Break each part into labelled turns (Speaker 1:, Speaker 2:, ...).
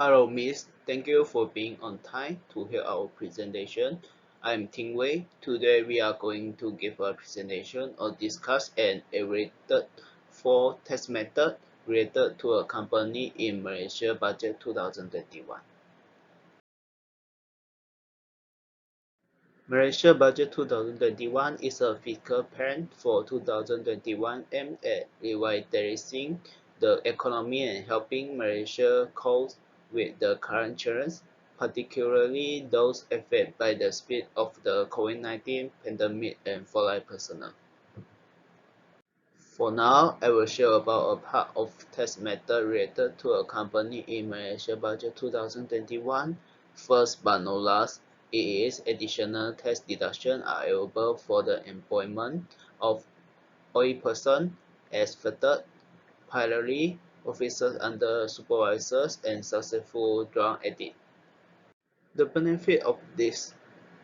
Speaker 1: Hello, Miss. Thank you for being on time to hear our presentation. I'm Ting Wei. Today we are going to give a presentation or discuss an evaluated for test method related to a company in Malaysia Budget 2021. Malaysia Budget 2021 is a fiscal plan for 2021 aimed at revitalizing the economy and helping Malaysia cope with the current challenges, particularly those affected by the spread of the COVID-19 pandemic and frontline personnel. For now, I will share about a part of tax method related to a company in Malaysia Budget 2021. First but not last, it is additional tax deductions are available for the employment of oil person as affected, primarily officers under supervisors and successful drug addicts. The benefit of this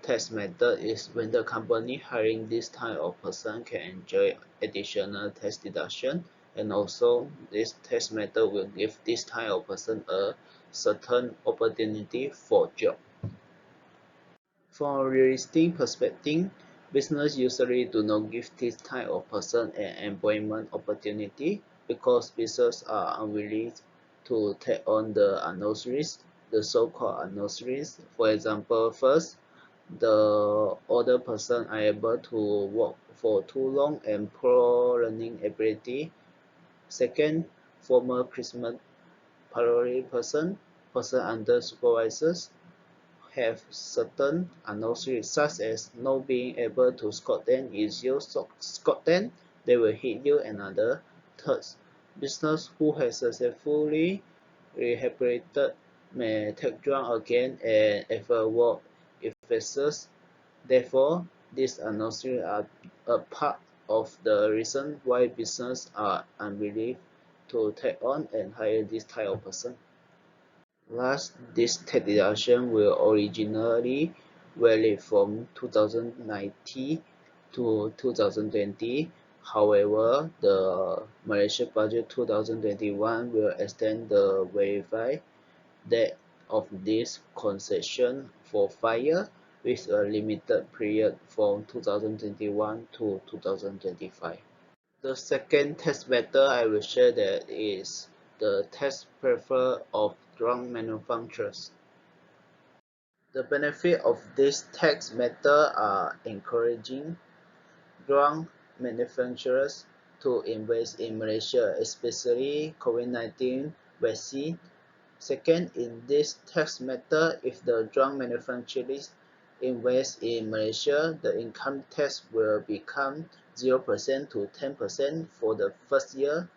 Speaker 1: tax method is when the company hiring this type of person can enjoy additional tax deduction, and also this tax method will give this type of person a certain opportunity for job. From a realistic perspective, business usually do not give this type of person an employment opportunity because businesses are unwilling to take on the unknown risks, the so-called unknown risks. For example, first, the older person are able to work for too long and poor learning ability. Second, former Christmas parole person under supervisors have certain anomalies such as not being able to score 10. If you score 10, they will hit you another. Third, business who has successfully rehabilitated may take drug again and ever work effects. Therefore, these anomalies are a part of the reason why businesses are unwilling to take on and hire this type of person. Last, this tax deduction were originally valid from 2019 to 2020. However, the Malaysia Budget 2021 will extend the verified date of this concession for 5 years with a limited period from 2021 to 2025. The second test method I will share that is the test prefer of drug manufacturers. The benefit of this tax method are encouraging drug manufacturers to invest in Malaysia, especially COVID-19 vaccine. Second, in this tax method, if the drug manufacturers invest in Malaysia, the income tax will become 0% to 10% for the first year,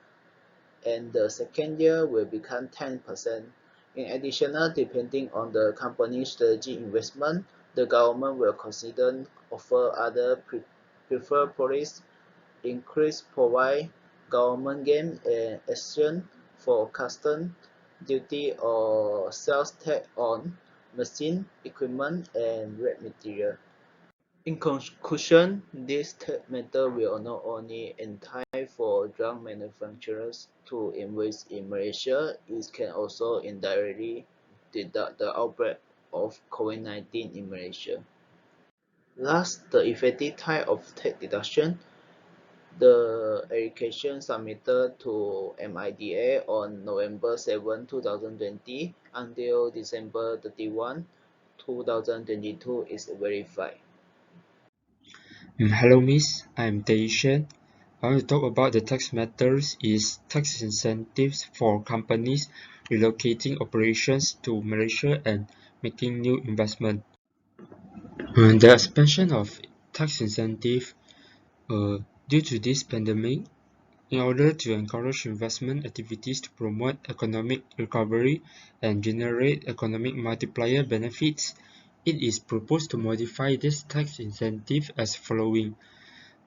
Speaker 1: and the second year will become 10%. In addition, depending on the company's strategic investment, the government will consider offer other preferred policies, increase provide government gain and exemption for custom duty or sales tax on machine, equipment, and raw material. In conclusion, this method will not only entice for drug manufacturers to invest in Malaysia, it can also indirectly deduct the outbreak of COVID-19 in Malaysia. Last, the effective type of tax deduction. The application submitted to MIDA on November 7, 2020 until December 31, 2022 is verified.
Speaker 2: Hello, Miss. I'm Shen. I want to talk about the tax matters is tax incentives for companies relocating operations to Malaysia and making new investment. The expansion of tax incentive due to this pandemic, in order to encourage investment activities to promote economic recovery and generate economic multiplier benefits, it is proposed to modify this tax incentive as following.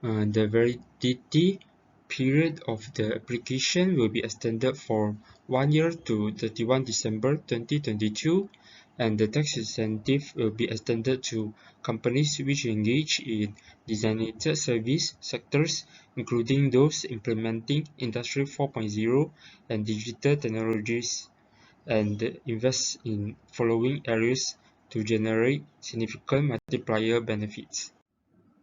Speaker 2: The validity period of the application will be extended for 1 year to 31 December 2022, and the tax incentive will be extended to companies which engage in designated service sectors, including those implementing Industry 4.0 and digital technologies. and invest in following areas to generate significant multiplier benefits.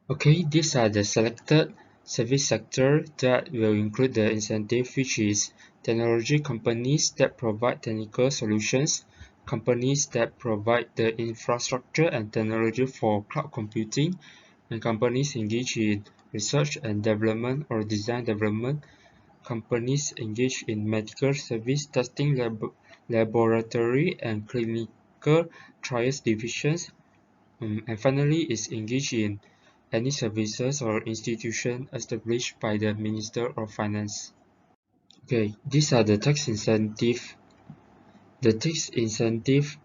Speaker 2: Okay, these are the selected service sector that will include the incentive, which is technology companies that provide technical solutions, companies that provide the infrastructure and technology for cloud computing, and companies engaged in research and development or design development, companies engaged in medical service testing laboratory and clinical trials divisions, and finally is engaged in any services or institution established by the Minister of Finance. Okay, these are the tax incentive. The tax incentive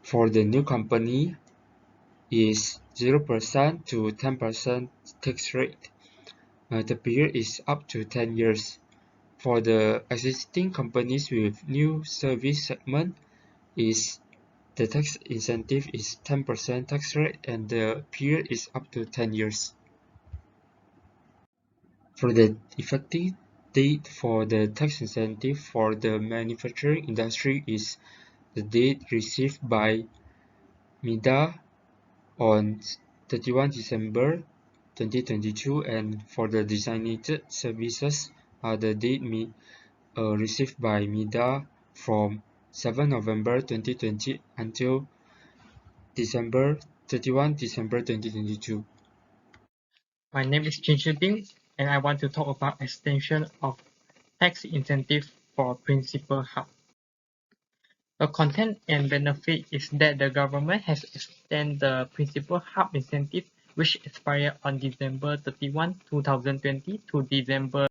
Speaker 2: for the new company is 0% to 10% tax rate. The period is up to 10 years. For the existing companies with new service segment, is the tax incentive is 10% tax rate and the period is up to 10 years. For the effective date for the tax incentive for the manufacturing industry is the date received by MIDA on 31 December 2022, and for the designated services the date received by MIDA from 7 November 2020 until 31 December 2022.
Speaker 3: My name is Chin Ding, and I want to talk about extension of tax incentive for principal hub. The content and benefit is that the government has extended the principal hub incentive, which expired on December 31, 2020 to December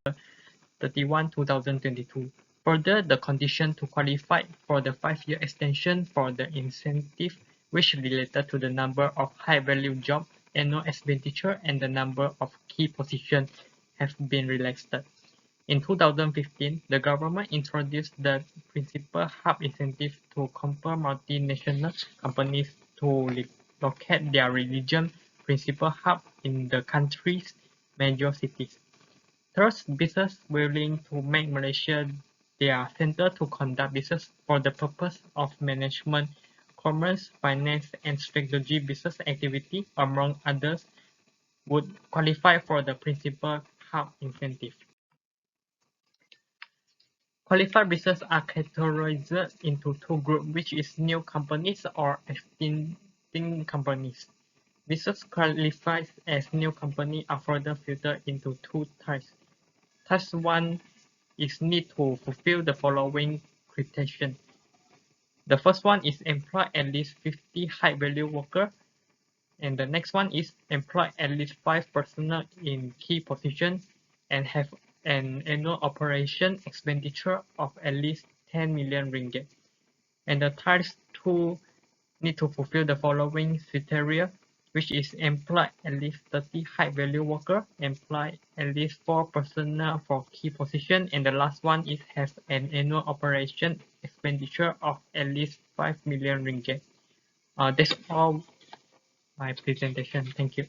Speaker 3: 31, 2022. Further, the condition to qualify for the 5-year extension for the incentive, which related to the number of high-value jobs, annual expenditure, and the number of key positions, have been relaxed. In 2015, the government introduced the Principal Hub Incentive to compel multinational companies to locate their regional principal hub in the country's major cities. Thus, businesses willing to make Malaysia their center to conduct business for the purpose of management, commerce, finance, and strategy business activity, among others, would qualify for the Principal Hub Incentive. Qualified businesses are categorized into two groups, which is new companies or existing companies. Businesses qualified as new companies are further filtered into two types. Type 1 is need to fulfill the following criteria. The first one is employ at least 50 high-value workers, and the next one is employ at least 5 personnel in key positions and have an annual operation expenditure of at least 10 million ringgit. And the type 2 need to fulfill the following criteria, which is employ at least 30 high-value workers, employ at least 4 personnel for key position, and the last one is have an annual operation expenditure of at least 5 million ringgit. That's all my presentation. Thank you.